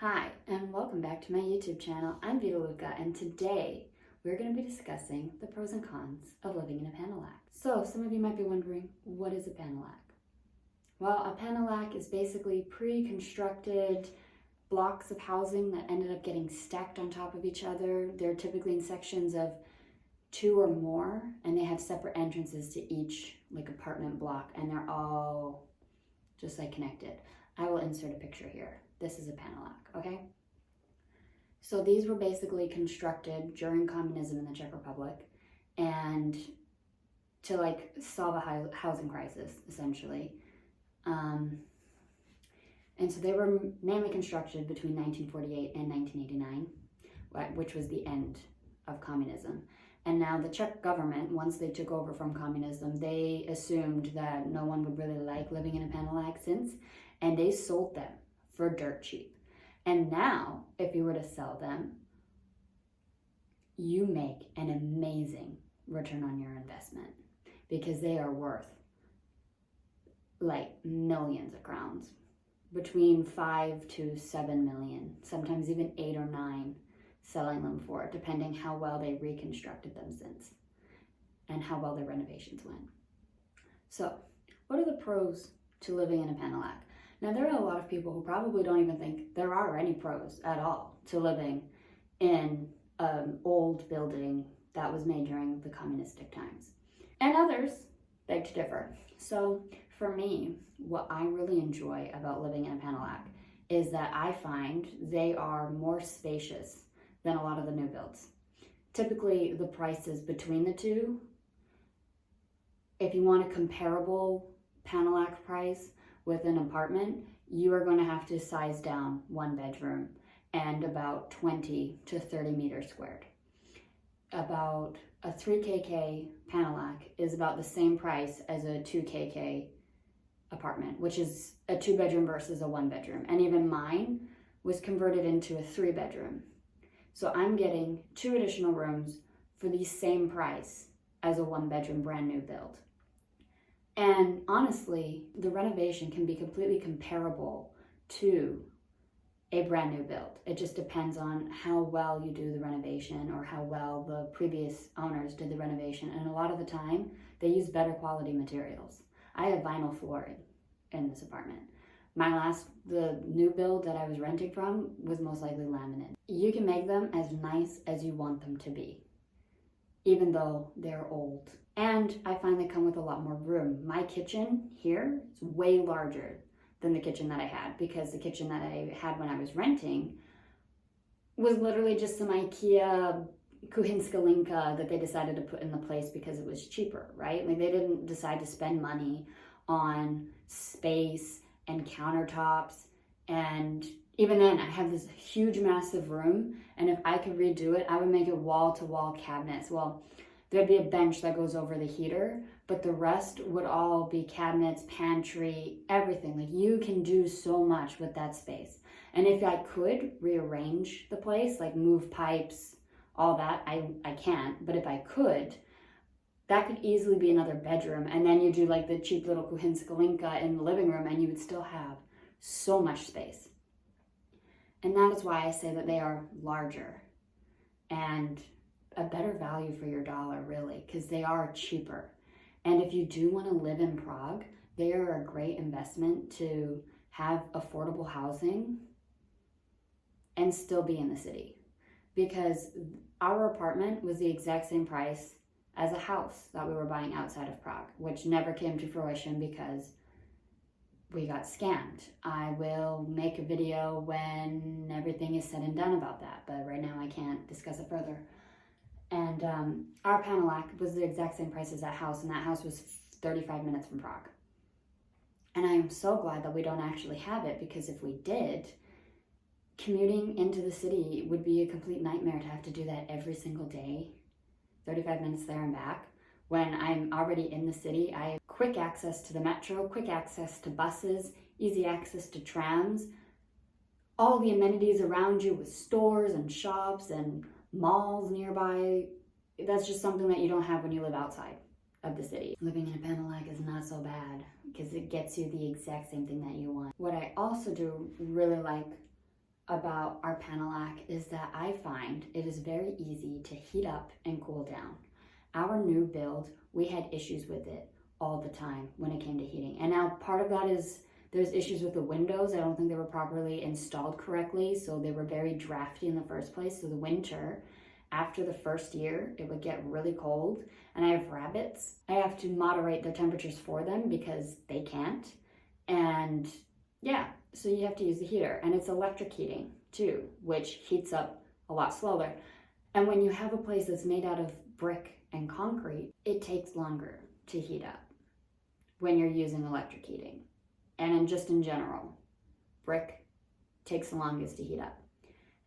Hi, and welcome back to my YouTube channel. I'm Vita Luca, and today we're going to be discussing the pros and cons of living in a panelak. So, some of you might be wondering, what is a panelak? Well, a panelak is basically pre-constructed blocks of housing that ended up getting stacked on top of each other. They're typically in sections of 2 or more, and they have separate entrances to each apartment block, and they're all just connected. I will insert a picture here. This is a panelak, okay? So these were basically constructed during communism in the Czech Republic and to solve a housing crisis, essentially. And so they were mainly constructed between 1948 and 1989, which was the end of communism. And now the Czech government, once they took over from communism, they assumed that no one would really like living in a panelak and they sold them for dirt cheap. And now, if you were to sell them, you make an amazing return on your investment because they are worth millions of crowns, between 5 to 7 million, sometimes even 8 or 9, selling them for, depending how well they reconstructed them since and how well their renovations went. So, what are the pros to living in a panelak? Now, there are a lot of people who probably don't even think there are any pros at all to living in an old building that was made during the communistic times. And others beg to differ. So for me, what I really enjoy about living in a panelak is that I find they are more spacious than a lot of the new builds. Typically, the prices between the two, if you want a comparable panelak price with an apartment, you are going to have to size down 1 bedroom and about 20 to 30 meters squared. About a 3KK panelak is about the same price as a 2KK apartment, which is a 2-bedroom versus a 1-bedroom. And even mine was converted into a 3-bedroom. So I'm getting 2 additional rooms for the same price as a 1-bedroom brand new build. And honestly, the renovation can be completely comparable to a brand new build. It just depends on how well you do the renovation or how well the previous owners did the renovation. And a lot of the time, they use better quality materials. I have vinyl flooring in this apartment. The new build that I was renting from was most likely laminate. You can make them as nice as you want them to be, even though they're old. And I find they come with a lot more room. My kitchen here is way larger than the kitchen that I had, because the kitchen that I had when I was renting was literally just some IKEA kuchenskalinka that they decided to put in the place because it was cheaper, right? They didn't decide to spend money on space and countertops. And even then, I have this huge, massive room, and if I could redo it, I would make it wall-to-wall cabinets. Well, there'd be a bench that goes over the heater, but the rest would all be cabinets, pantry, everything. You can do so much with that space. And if I could rearrange the place, move pipes, all that, I can't. But if I could, that could easily be another bedroom. And then you do the cheap little kuchenskalinka in the living room, and you would still have so much space. And that is why I say that they are larger and a better value for your dollar, really, because they are cheaper. And if you do want to live in Prague, they are a great investment to have affordable housing and still be in the city. Because our apartment was the exact same price as a house that we were buying outside of Prague, which never came to fruition because we got scammed. I will make a video when everything is said and done about that, but right now I can't discuss it further. And our panelak was the exact same price as that house, and that house was 35 minutes from Prague. And I am so glad that we don't actually have it, because if we did, commuting into the city would be a complete nightmare to have to do that every single day, 35 minutes there and back. When I'm already in the city, I have quick access to the metro, quick access to buses, easy access to trams, all the amenities around you with stores and shops and malls nearby. That's just something that you don't have when you live outside of the city. Living in a panelak is not so bad because it gets you the exact same thing that you want. What I also do really like about our Panelak is that I find it is very easy to heat up and cool down. Our new build, we had issues with it all the time when it came to heating. And now part of that is there's issues with the windows. I don't think they were properly installed correctly, so they were very drafty in the first place. So the winter, after the first year, it would get really cold. And I have rabbits. I have to moderate their temperatures for them because they can't. And yeah, so you have to use the heater. And it's electric heating too, which heats up a lot slower. And when you have a place that's made out of brick and concrete, it takes longer to heat up when you're using electric heating. And just in general, brick takes the longest to heat up.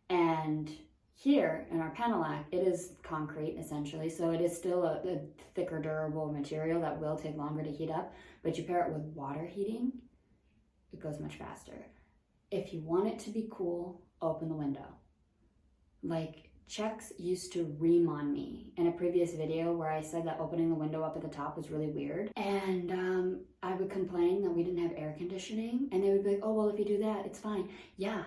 And here in our Panelak, it is concrete essentially, so it is still a thicker, durable material that will take longer to heat up, but you pair it with water heating, it goes much faster. If you want it to be cool, open the window. Like, Chex used to ream on me in a previous video where I said that opening the window up at the top was really weird. And I would complain that we didn't have air conditioning, and they would be like, oh, well, if you do that, it's fine. Yeah,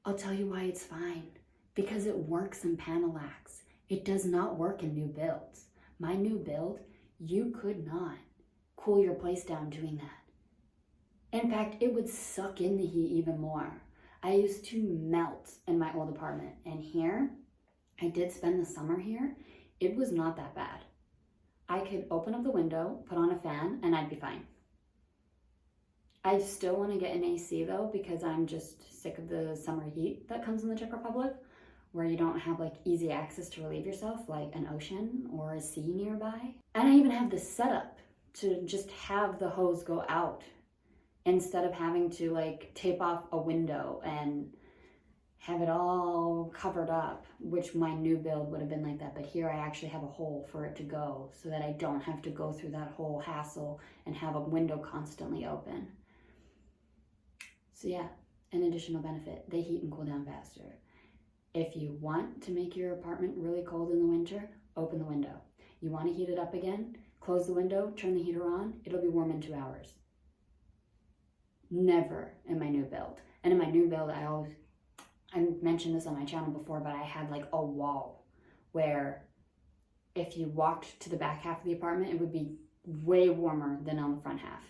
I'll tell you why it's fine. Because it works in Panelaks. It does not work in new builds. My new build, you could not cool your place down doing that. In fact, it would suck in the heat even more. I used to melt in my old apartment, and here, I did spend the summer here. It was not that bad. I could open up the window, put on a fan, and I'd be fine. I still want to get an AC though, because I'm just sick of the summer heat that comes in the Czech Republic, where you don't have like easy access to relieve yourself, like an ocean or a sea nearby. And I even have this setup to just have the hose go out instead of having to like tape off a window and have it all covered up, which my new build would have been like that. But here I actually have a hole for it to go so that I don't have to go through that whole hassle and have a window constantly open. So yeah, an additional benefit, they heat and cool down faster. If you want to make your apartment really cold in the winter, open the window. You want to heat it up again, close the window, turn the heater on, it'll be warm in 2 hours. Never in my new build. And in my new build, I mentioned this on my channel before, but I had like a wall where if you walked to the back half of the apartment, it would be way warmer than on the front half.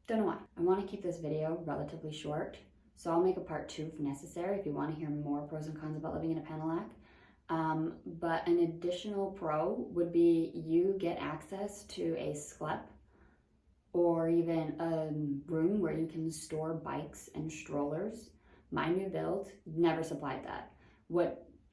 Don't know why. I want to keep this video relatively short, so I'll make a part 2 if necessary if you want to hear more pros and cons about living in a Panelak. But an additional pro would be you get access to a sklep or even a room where you can store bikes and strollers. My new build never supplied that.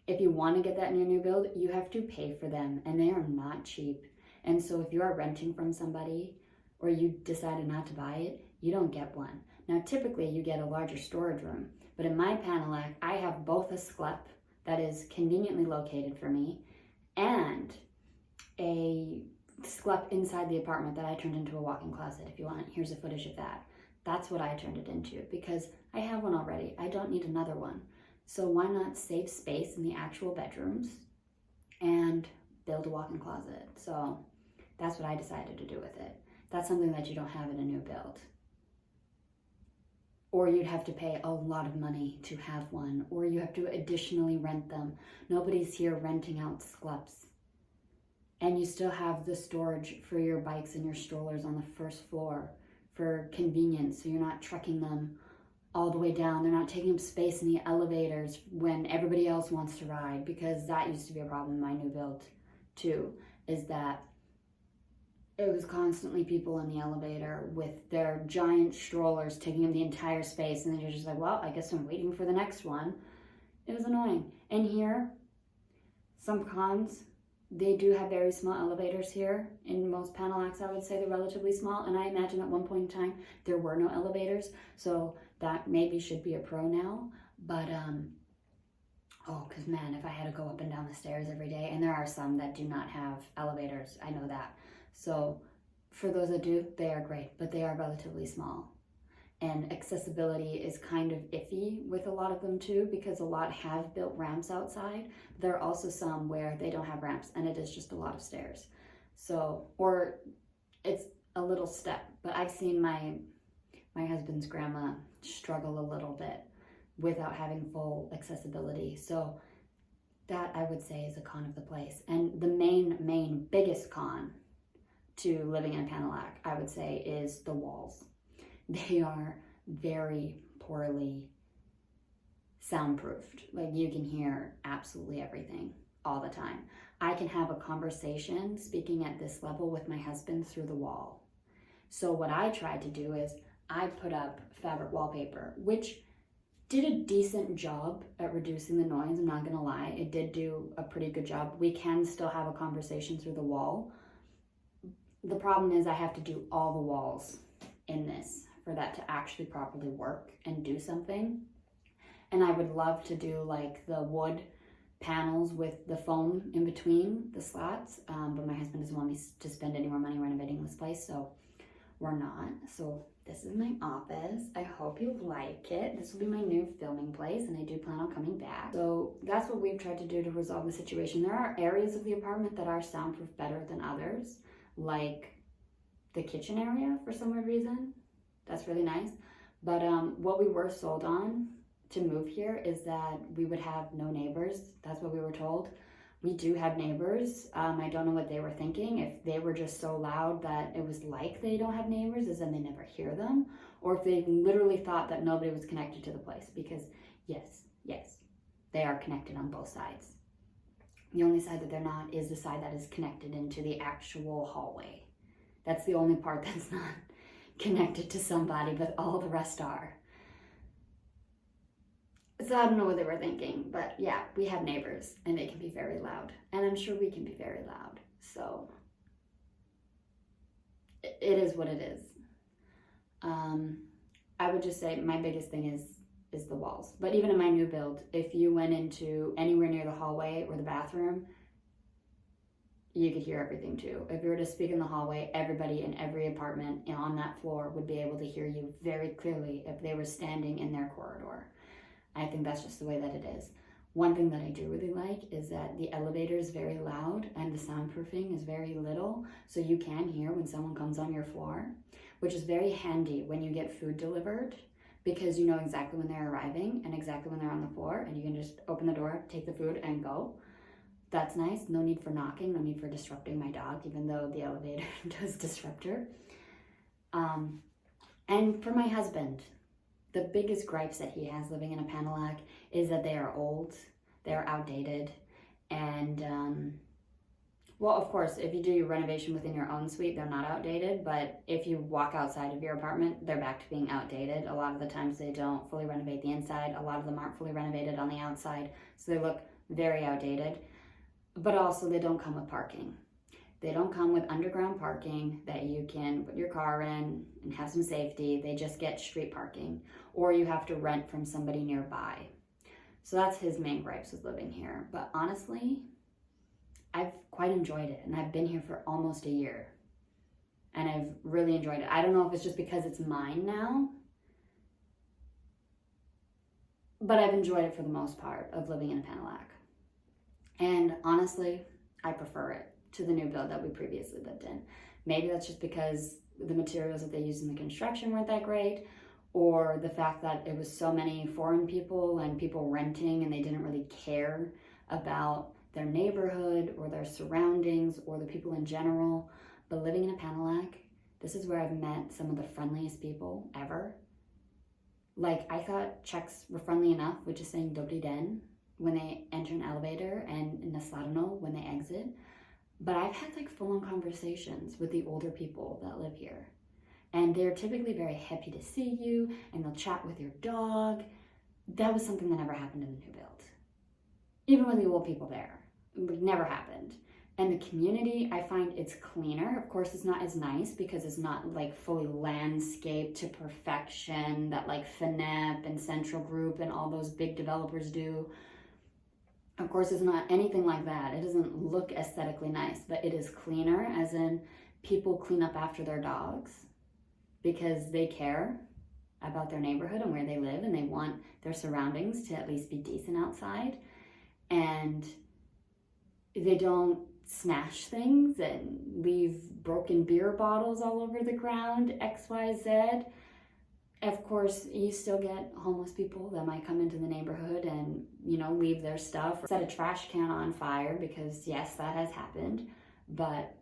If you want to get that in your new build, you have to pay for them, and they are not cheap. And so if you are renting from somebody or you decided not to buy it, you don't get one. Now typically you get a larger storage room, but in my Panelak, I have both a sklep that is conveniently located for me and a sklep inside the apartment that I turned into a walk-in closet. If you want, here's a footage of that. That's what I turned it into because I have one already. I don't need another one. So why not save space in the actual bedrooms and build a walk-in closet? So that's what I decided to do with it. That's something that you don't have in a new build. Or you'd have to pay a lot of money to have one, or you have to additionally rent them. Nobody's here renting out skleps. And you still have the storage for your bikes and your strollers on the first floor for convenience, so you're not trekking them all the way down. They're not taking up space in the elevators when everybody else wants to ride, because that used to be a problem in my new build too, is that it was constantly people in the elevator with their giant strollers taking up the entire space, and then you're just like, well, I guess I'm waiting for the next one. It was annoying. And here, some cons, they do have very small elevators here. In most Panelaks, I would say they're relatively small, and I imagine at one point in time there were no elevators, so that maybe should be a pro now. But because man, if I had to go up and down the stairs every day, and there are some that do not have elevators, I know that. So for those that do, they are great, but they are relatively small. And accessibility is kind of iffy with a lot of them too, because a lot have built ramps outside. There are also some where they don't have ramps and it is just a lot of stairs. So, or it's a little step, but I've seen my husband's grandma struggle a little bit without having full accessibility. So that, I would say, is a con of the place. And the main biggest con to living in a Panelak, I would say, is the walls. They are very poorly soundproofed. Like, you can hear absolutely everything all the time. I can have a conversation speaking at this level with my husband through the wall. So what I tried to do is I put up fabric wallpaper, which did a decent job at reducing the noise. I'm not gonna lie, it did do a pretty good job. We can still have a conversation through the wall. The problem is I have to do all the walls in this for that to actually properly work and do something. And I would love to do like the wood panels with the foam in between the slats, but my husband doesn't want me to spend any more money renovating this place, so we're not. So this is my office. I hope you like it. This will be my new filming place, and I do plan on coming back. So that's what we've tried to do to resolve the situation. There are areas of the apartment that are soundproof better than others, like the kitchen area for some weird reason. That's really nice. But what we were sold on to move here is that we would have no neighbors. That's what we were told. We do have neighbors. I don't know what they were thinking. If they were just so loud that it was like they don't have neighbors, as in they never hear them, or if they literally thought that nobody was connected to the place, because yes, they are connected on both sides. The only side that they're not is the side that is connected into the actual hallway. That's the only part that's not connected to somebody, but all the rest are. So I don't know what they were thinking, but yeah, we have neighbors and they can be very loud, and I'm sure we can be very loud. So it is what it is. I would just say my biggest thing is the walls. But even in my new build, if you went into anywhere near the hallway or the bathroom, you could hear everything too. If you were to speak in the hallway, everybody in every apartment on that floor would be able to hear you very clearly if they were standing in their corridor. I think that's just the way that it is. One thing that I do really like is that the elevator is very loud and the soundproofing is very little, so you can hear when someone comes on your floor, which is very handy when you get food delivered, because you know exactly when they're arriving and exactly when they're on the floor, and you can just open the door, take the food, and go. That's nice. No need for knocking, no need for disrupting my dog, even though the elevator does disrupt her. And for my husband, the biggest gripes that he has living in a Panelak is that they are old, they're outdated, and well, of course, if you do your renovation within your own suite, they're not outdated, but if you walk outside of your apartment, they're back to being outdated. A lot of the times they don't fully renovate the inside, a lot of them aren't fully renovated on the outside, so they look very outdated, but also they don't come with parking. They don't come with underground parking that you can put your car in and have some safety. They just get street parking, or you have to rent from somebody nearby. So that's his main gripes with living here. But honestly, I've quite enjoyed it, and I've been here for almost a year, and I've really enjoyed it. I don't know if it's just because it's mine now, but I've enjoyed it for the most part of living in a Panelak. And honestly, I prefer it to the new build that we previously lived in. Maybe that's just because the materials that they used in the construction weren't that great, or the fact that it was so many foreign people and people renting and they didn't really care about their neighborhood or their surroundings or the people in general. But living in a Panelak, this is where I've met some of the friendliest people ever. Like, I thought Czechs were friendly enough with just saying Dobrý den when they enter an elevator and Nasladno when they exit. But I've had like full-on conversations with the older people that live here. And they're typically very happy to see you, and they'll chat with your dog. That was something that never happened in the new build. Even with the old people there, it never happened. And the community, I find it's cleaner. Of course, it's not as nice because it's not like fully landscaped to perfection that like FNEP and Central Group and all those big developers do. Of course, it's not anything like that. It doesn't look aesthetically nice, but it is cleaner, as in people clean up after their dogs because they care about their neighborhood and where they live, and they want their surroundings to at least be decent outside. And they don't smash things and leave broken beer bottles all over the ground, XYZ. Of course, you still get homeless people that might come into the neighborhood and, leave their stuff, or set a trash can on fire, because yes, that has happened, but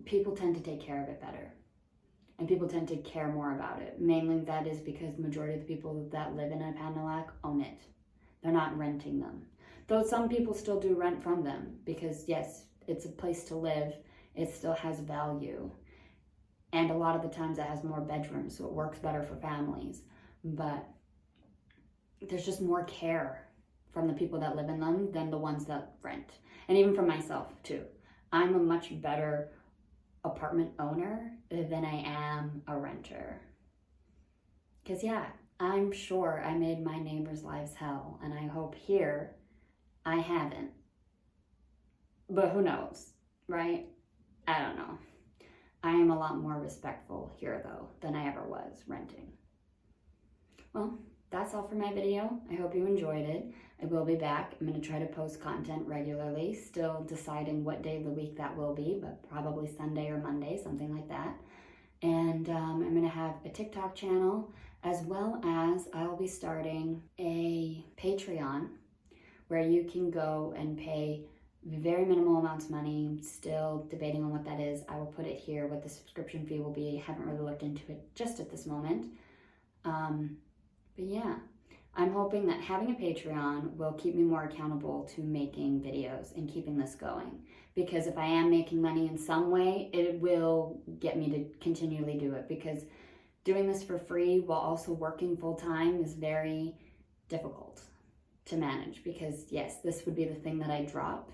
people tend to take care of it better. And people tend to care more about it. Mainly that is because the majority of the people that live in a Panelak own it. They're not renting them. Though some people still do rent from them, because yes, it's a place to live. It still has value. And a lot of the times it has more bedrooms, so it works better for families. But there's just more care from the people that live in them than the ones that rent. And even from myself too. I'm a much better apartment owner than I am a renter. Because yeah, I'm sure I made my neighbors' lives hell, and I hope here I haven't. But who knows, right? I don't know. I am a lot more respectful here though than I ever was renting. Well, that's all for my video. I hope you enjoyed it. I will be back. I'm going to try to post content regularly, still deciding what day of the week that will be, but probably Sunday or Monday, something like that. And I'm going to have a TikTok channel, as well as I'll be starting a Patreon where you can go and pay very minimal amounts of money. Still debating on what that is. I will put it here, what the subscription fee will be. I haven't really looked into it just at this moment. But yeah, I'm hoping that having a Patreon will keep me more accountable to making videos and keeping this going. Because if I am making money in some way, it will get me to continually do it. Because doing this for free while also working full time is very difficult to manage. Because yes, this would be the thing that I drop,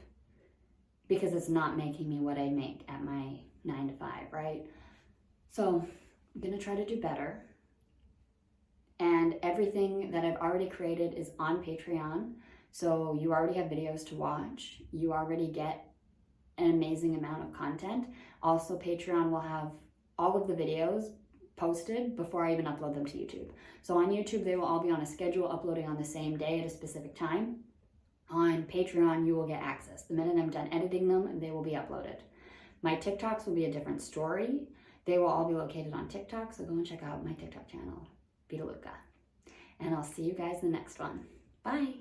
because it's not making me what I make at my 9 to 5, right? So I'm gonna try to do better. And everything that I've already created is on Patreon. So you already have videos to watch. You already get an amazing amount of content. Also, Patreon will have all of the videos posted before I even upload them to YouTube. So on YouTube, they will all be on a schedule, uploading on the same day at a specific time. On Patreon, you will get access. The minute I'm done editing them, they will be uploaded. My TikToks will be a different story. They will all be located on TikTok, so go and check out my TikTok channel, Vita Luca. And I'll see you guys in the next one. Bye.